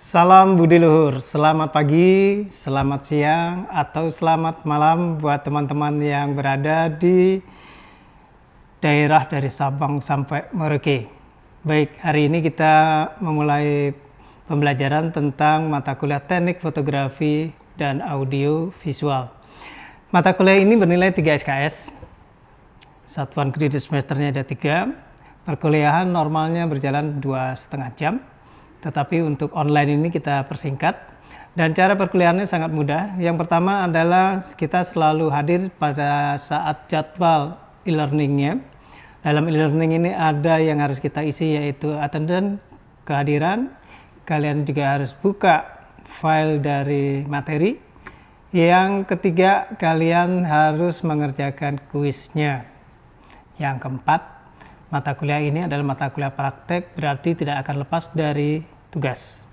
Salam Budi Luhur, selamat pagi, selamat siang, atau selamat malam buat teman-teman yang berada di daerah dari Sabang sampai Merauke. Baik, hari ini kita memulai pembelajaran tentang mata kuliah Teknik Fotografi dan Audio Visual. Mata kuliah ini bernilai 3 SKS, satuan kredit semesternya ada 3, perkuliahan normalnya berjalan 2,5 jam. Tetapi untuk online ini kita persingkat dan cara perkuliahannya sangat mudah. Yang pertama adalah kita selalu hadir pada saat jadwal e-learningnya. Dalam e-learning ini ada yang harus kita isi yaitu attendance, kehadiran. Kalian juga harus buka file dari materi. Yang ketiga, kalian harus mengerjakan kuisnya. Yang keempat, mata kuliah ini adalah mata kuliah praktek, berarti tidak akan lepas dari tugas.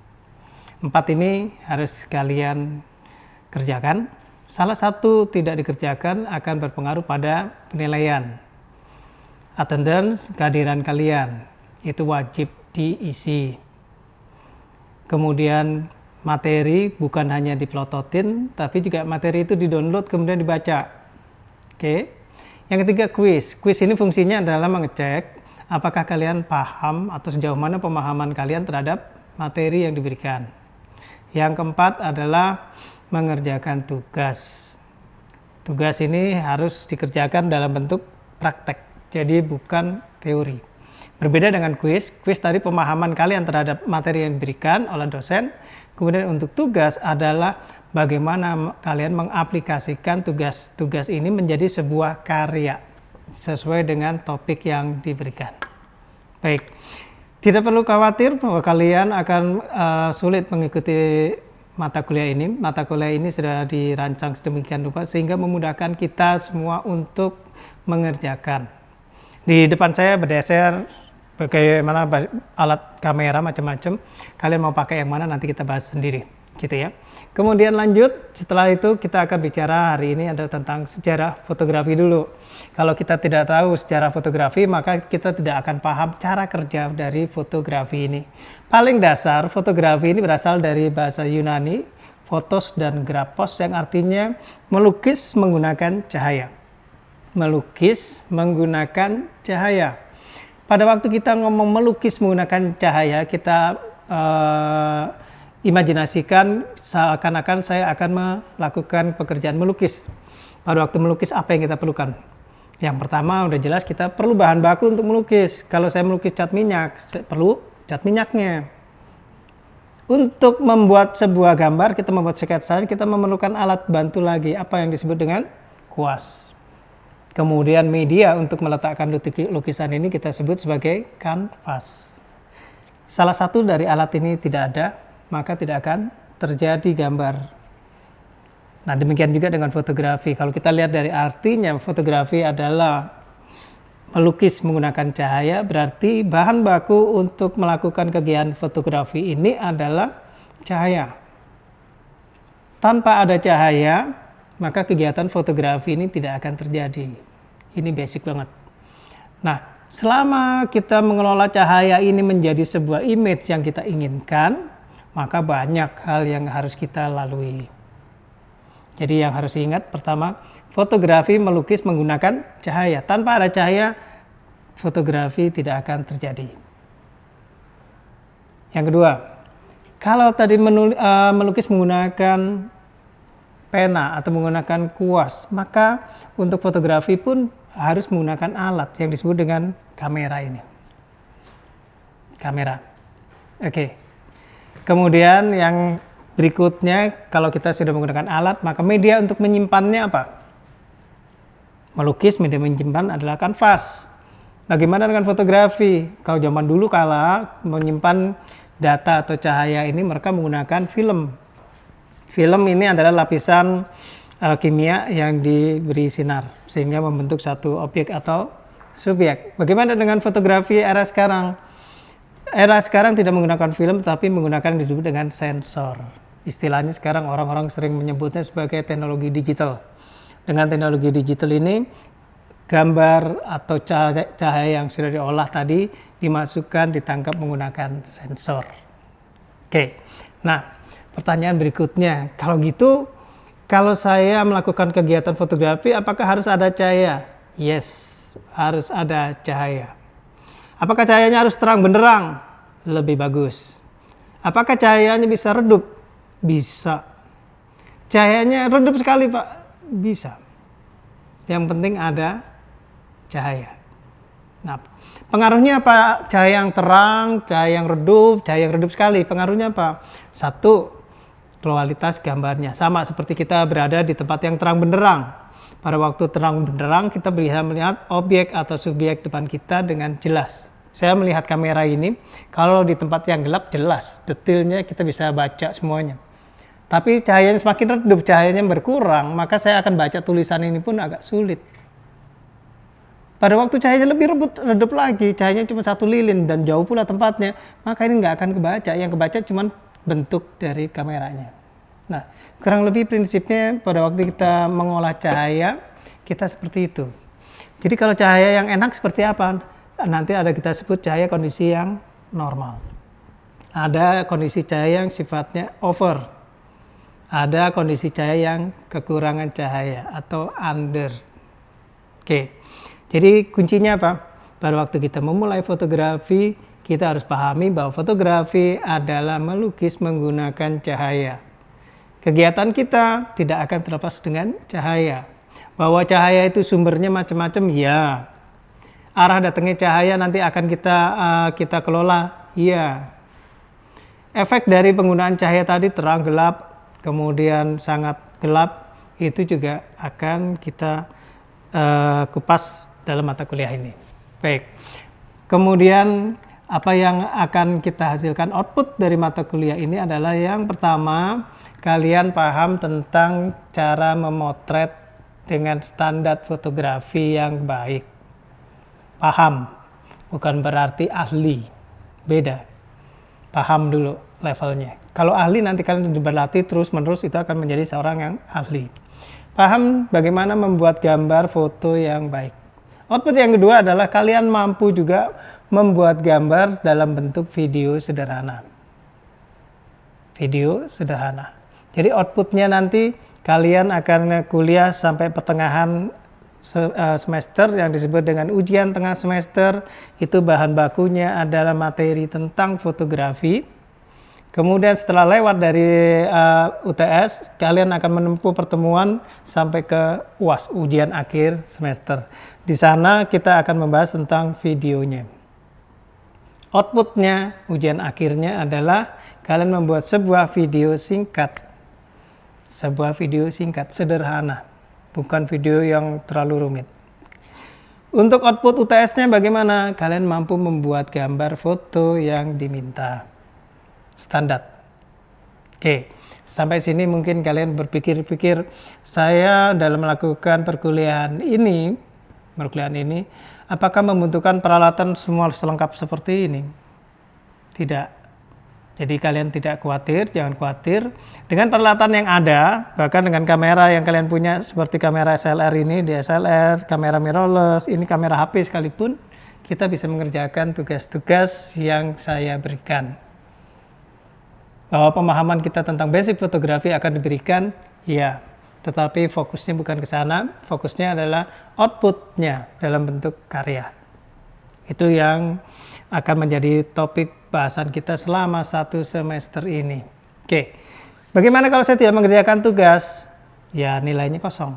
4 ini harus kalian kerjakan. Salah satu tidak dikerjakan akan berpengaruh pada penilaian. Attendance, kehadiran kalian, itu wajib diisi. Kemudian materi bukan hanya dipelototin, tapi juga materi itu di-download kemudian dibaca. Oke. Yang ketiga, kuis. Kuis ini fungsinya adalah mengecek apakah kalian paham atau sejauh mana pemahaman kalian terhadap materi yang diberikan. Yang keempat adalah mengerjakan tugas. Tugas ini harus dikerjakan dalam bentuk praktek, jadi bukan teori. Berbeda dengan kuis, kuis tadi pemahaman kalian terhadap materi yang diberikan oleh dosen. Kemudian untuk tugas adalah bagaimana kalian mengaplikasikan tugas-tugas ini menjadi sebuah karya sesuai dengan topik yang diberikan. Baik. Tidak perlu khawatir bahwa kalian akan sulit mengikuti mata kuliah ini. Mata kuliah ini sudah dirancang sedemikian rupa sehingga memudahkan kita semua untuk mengerjakan. Di depan saya berdeser bagaimana alat kamera macam-macam. Kalian mau pakai yang mana nanti kita bahas sendiri, gitu ya. Kemudian lanjut, setelah itu kita akan bicara hari ini adalah tentang sejarah fotografi dulu. Kalau kita tidak tahu sejarah fotografi, maka kita tidak akan paham cara kerja dari fotografi ini. Paling dasar, fotografi ini berasal dari bahasa Yunani, photos dan graphos, yang artinya melukis menggunakan cahaya. Melukis menggunakan cahaya. Pada waktu kita ngomong melukis menggunakan cahaya, kita imajinasikan seakan-akan saya akan melakukan pekerjaan melukis. Pada waktu melukis apa yang kita perlukan? Yang pertama udah jelas kita perlu bahan baku untuk melukis. Kalau saya melukis cat minyak, perlu cat minyaknya. Untuk membuat sebuah gambar, kita membuat sketsa, kita memerlukan alat bantu lagi, apa yang disebut dengan kuas. Kemudian media untuk meletakkan lukisan ini kita sebut sebagai kanvas. Salah satu dari alat ini tidak ada, maka tidak akan terjadi gambar. Nah, demikian juga dengan fotografi. Kalau kita lihat dari artinya, fotografi adalah melukis menggunakan cahaya, berarti bahan baku untuk melakukan kegiatan fotografi ini adalah cahaya. Tanpa ada cahaya, maka kegiatan fotografi ini tidak akan terjadi. Ini basic banget. Nah, selama kita mengelola cahaya ini menjadi sebuah image yang kita inginkan, maka banyak hal yang harus kita lalui. Jadi yang harus diingat, pertama, fotografi melukis menggunakan cahaya. Tanpa ada cahaya, fotografi tidak akan terjadi. Yang kedua, kalau tadi melukis menggunakan pena atau menggunakan kuas, maka untuk fotografi pun harus menggunakan alat yang disebut dengan kamera ini. Kamera. Oke. Kemudian yang berikutnya, kalau kita sudah menggunakan alat, maka media untuk menyimpannya apa? Melukis, media menyimpan adalah kanvas. Bagaimana dengan fotografi? Kalau zaman dulu kala menyimpan data atau cahaya ini, mereka menggunakan film. Film ini adalah lapisan kimia yang diberi sinar, sehingga membentuk satu objek atau subjek. Bagaimana dengan fotografi era sekarang? Era sekarang tidak menggunakan film, tapi menggunakan yang disebut dengan sensor. Istilahnya sekarang orang-orang sering menyebutnya sebagai teknologi digital. Dengan teknologi digital ini, gambar atau cahaya yang sudah diolah tadi dimasukkan, ditangkap menggunakan sensor. Oke, Nah, pertanyaan berikutnya, kalau gitu, kalau saya melakukan kegiatan fotografi, apakah harus ada cahaya? Yes, harus ada cahaya. Apakah cahayanya harus terang benderang? Lebih bagus. Apakah cahayanya bisa redup? Bisa. Cahayanya redup sekali, Pak? Bisa. Yang penting ada cahaya. Nah, pengaruhnya apa? Cahaya yang terang, cahaya yang redup sekali. Pengaruhnya apa? Satu, kualitas gambarnya. Sama seperti kita berada di tempat yang terang benderang. Pada waktu terang benderang, kita bisa melihat objek atau subjek depan kita dengan jelas. Saya melihat kamera ini, kalau di tempat yang gelap jelas, detailnya kita bisa baca semuanya. Tapi cahayanya semakin redup, cahayanya berkurang, maka saya akan baca tulisan ini pun agak sulit. Pada waktu cahayanya lebih redup lagi, cahayanya cuma 1 lilin dan jauh pula tempatnya, maka ini nggak akan kebaca. Yang kebaca cuma bentuk dari kameranya. Nah, kurang lebih prinsipnya pada waktu kita mengolah cahaya, kita seperti itu. Jadi kalau cahaya yang enak seperti apa? Nanti ada kita sebut cahaya kondisi yang normal. Ada kondisi cahaya yang sifatnya over. Ada kondisi cahaya yang kekurangan cahaya atau under. Oke, jadi kuncinya apa? Pada waktu kita memulai fotografi, kita harus pahami bahwa fotografi adalah melukis menggunakan cahaya. Kegiatan kita tidak akan terlepas dengan cahaya. Bahwa cahaya itu sumbernya macam-macam, ya. Arah datangnya cahaya nanti akan kita kelola, ya. Efek dari penggunaan cahaya tadi terang gelap, kemudian sangat gelap, itu juga akan kita kupas dalam mata kuliah ini. Baik, kemudian apa yang akan kita hasilkan output dari mata kuliah ini adalah yang pertama, kalian paham tentang cara memotret dengan standar fotografi yang baik. Paham, bukan berarti ahli, beda. Paham dulu levelnya. Kalau ahli nanti kalian berlatih terus-menerus, itu akan menjadi seorang yang ahli. Paham bagaimana membuat gambar foto yang baik. Output yang kedua adalah kalian mampu juga membuat gambar dalam bentuk video sederhana. Video sederhana. Jadi outputnya nanti kalian akan kuliah sampai pertengahan semester yang disebut dengan ujian tengah semester. Itu bahan bakunya adalah materi tentang fotografi. Kemudian setelah lewat dari UTS, kalian akan menempuh pertemuan sampai ke UAS, ujian akhir semester. Di sana kita akan membahas tentang videonya. Outputnya, ujian akhirnya adalah kalian membuat sebuah video singkat. Sebuah video singkat, sederhana. Bukan video yang terlalu rumit. Untuk output UTS-nya bagaimana? Kalian mampu membuat gambar foto yang diminta. Standar. Oke, sampai sini mungkin kalian berpikir-pikir, saya dalam melakukan perkuliahan ini, apakah membutuhkan peralatan semua selengkap seperti ini? Tidak. Jadi kalian tidak khawatir, jangan khawatir. Dengan peralatan yang ada, bahkan dengan kamera yang kalian punya seperti kamera SLR ini, DSLR, kamera mirrorless, ini kamera HP sekalipun, kita bisa mengerjakan tugas-tugas yang saya berikan. Bahwa pemahaman kita tentang basic fotografi akan diberikan, ya, tetapi fokusnya bukan ke sana, fokusnya adalah outputnya dalam bentuk karya. Itu yang akan menjadi topik bahasan kita selama 1 semester ini. Oke, bagaimana kalau saya tidak mengerjakan tugas? Ya, nilainya kosong.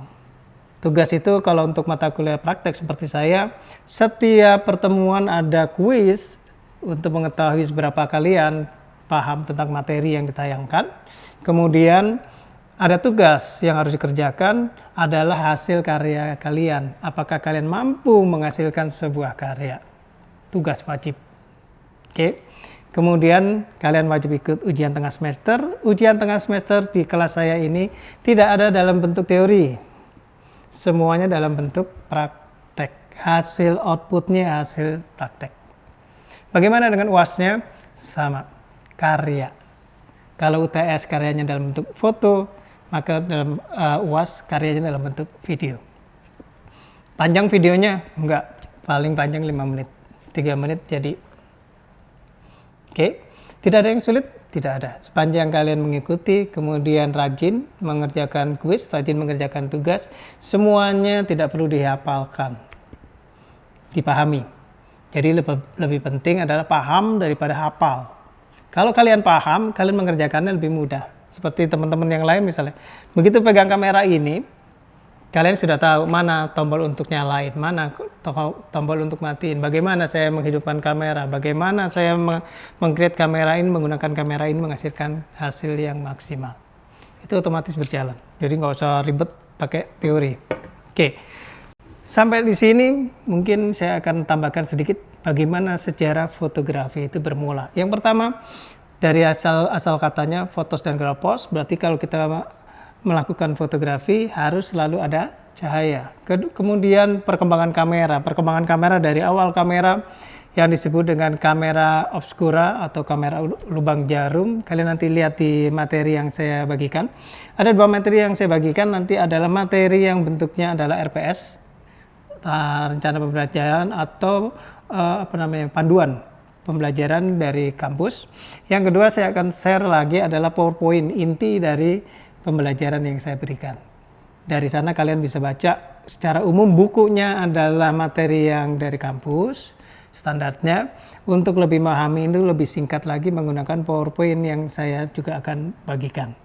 Tugas itu kalau untuk mata kuliah praktek seperti saya, setiap pertemuan ada kuis untuk mengetahui seberapa kalian paham tentang materi yang ditayangkan. Kemudian ada tugas yang harus dikerjakan adalah hasil karya kalian. Apakah kalian mampu menghasilkan sebuah karya? Tugas wajib. Oke. Kemudian kalian wajib ikut ujian tengah semester. Ujian tengah semester di kelas saya ini tidak ada dalam bentuk teori. Semuanya dalam bentuk praktek. Hasil outputnya hasil praktek. Bagaimana dengan UAS-nya? Sama. Karya. Kalau UTS karyanya dalam bentuk foto, maka dalam UAS karyanya dalam bentuk video. Panjang videonya? Enggak. Paling panjang 5 menit. 3 menit jadi. Oke. Tidak ada yang sulit, Tidak ada. Sepanjang kalian mengikuti, kemudian rajin mengerjakan kuis, rajin mengerjakan tugas, semuanya tidak perlu dihafalkan, dipahami. Jadi lebih penting adalah paham daripada hafal. Kalau kalian paham, kalian mengerjakannya lebih mudah. Seperti teman-teman yang lain misalnya, begitu pegang kamera ini, kalian sudah tahu mana tombol untuk nyalain, mana tombol untuk matiin, bagaimana saya menghidupkan kamera, bagaimana saya meng-create kamera ini, menggunakan kamera ini menghasilkan hasil yang maksimal. Itu otomatis berjalan. Jadi nggak usah ribet pakai teori. Oke. Sampai di sini mungkin saya akan tambahkan sedikit bagaimana sejarah fotografi itu bermula. Yang pertama, dari asal katanya fotos dan gropos, berarti kalau kita melakukan fotografi harus selalu ada cahaya. Kemudian perkembangan kamera dari awal kamera yang disebut dengan kamera obscura atau kamera lubang jarum. Kalian nanti lihat di materi yang saya bagikan. Ada 2 materi yang saya bagikan, nanti adalah materi yang bentuknya adalah RPS, rencana pembelajaran, atau panduan pembelajaran dari kampus. Yang kedua saya akan share lagi adalah PowerPoint, inti dari pembelajaran yang saya berikan. Dari sana kalian bisa baca secara umum, bukunya adalah materi yang dari kampus, standarnya. Untuk lebih memahami itu lebih singkat lagi menggunakan PowerPoint yang saya juga akan bagikan.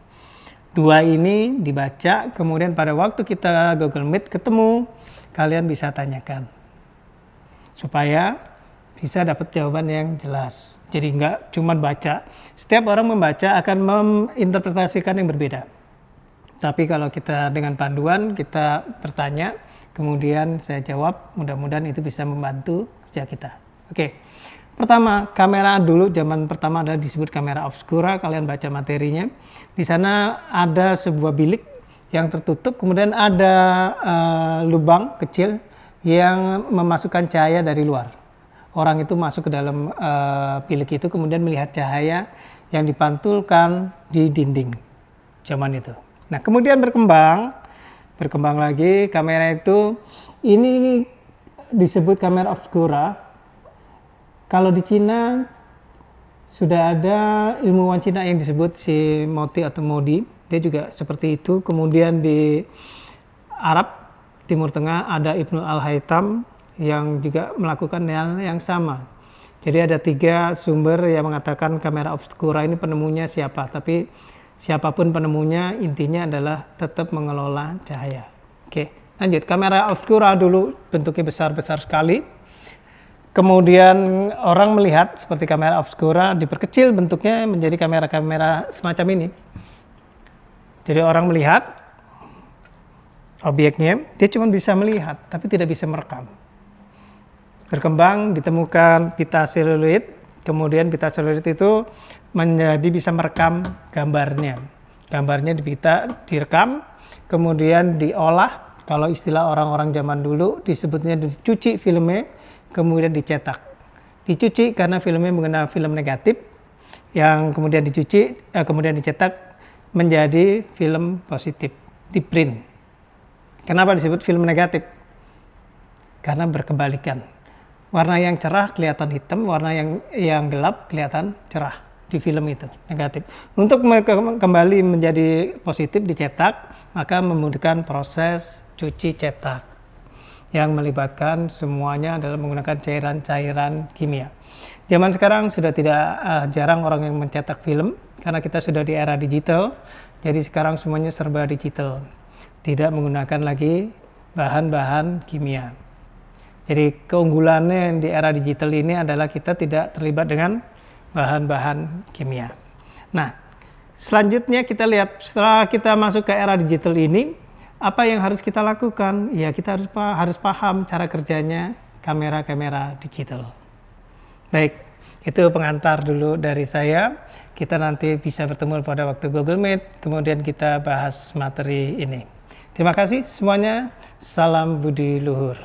2 ini dibaca, kemudian pada waktu kita Google Meet ketemu, kalian bisa tanyakan. Supaya bisa dapat jawaban yang jelas. Jadi nggak cuma baca. Setiap orang membaca akan menginterpretasikan yang berbeda. Tapi kalau kita dengan panduan, kita bertanya, kemudian saya jawab, mudah-mudahan itu bisa membantu kerja kita. Oke. Pertama, kamera dulu zaman pertama adalah disebut kamera obscura, kalian baca materinya. Di sana ada sebuah bilik yang tertutup, kemudian ada lubang kecil yang memasukkan cahaya dari luar. Orang itu masuk ke dalam bilik itu, kemudian melihat cahaya yang dipantulkan di dinding zaman itu. Nah, kemudian berkembang lagi kamera itu, ini disebut kamera obscura. Kalau di Cina sudah ada ilmuwan Cina yang disebut si Moti atau Modi, dia juga seperti itu. Kemudian di Arab Timur Tengah ada Ibnu Al-Haytham yang juga melakukan hal yang sama. Jadi ada 3 sumber yang mengatakan kamera obscura ini penemunya siapa, tapi siapapun penemunya, intinya adalah tetap mengelola cahaya. Oke, lanjut. Kamera obscura dulu bentuknya besar-besar sekali. Kemudian orang melihat seperti kamera obscura, diperkecil bentuknya menjadi kamera-kamera semacam ini. Jadi orang melihat objeknya, dia cuma bisa melihat, tapi tidak bisa merekam. Berkembang, ditemukan pita seluloid, kemudian pita seluloid itu menjadi bisa merekam gambarnya. Gambarnya direkam, kemudian diolah. Kalau istilah orang-orang zaman dulu disebutnya dicuci filmnya, kemudian dicetak. Dicuci karena filmnya menggunakan film negatif, yang kemudian kemudian dicetak menjadi film positif, di print. Kenapa disebut film negatif? Karena berkebalikan. Warna yang cerah kelihatan hitam, warna yang gelap kelihatan cerah di film itu, negatif. Untuk kembali menjadi positif dicetak, maka membutuhkan proses cuci cetak yang melibatkan semuanya adalah menggunakan cairan-cairan kimia. Zaman sekarang sudah tidak jarang orang yang mencetak film karena kita sudah di era digital. Jadi sekarang semuanya serba digital, tidak menggunakan lagi bahan-bahan kimia. Jadi keunggulannya di era digital ini adalah kita tidak terlibat dengan bahan-bahan kimia. Nah, selanjutnya kita lihat setelah kita masuk ke era digital ini, apa yang harus kita lakukan? Ya, kita harus paham cara kerjanya kamera-kamera digital. Baik, itu pengantar dulu dari saya. Kita nanti bisa bertemu pada waktu Google Meet, kemudian kita bahas materi ini. Terima kasih semuanya. Salam budi luhur.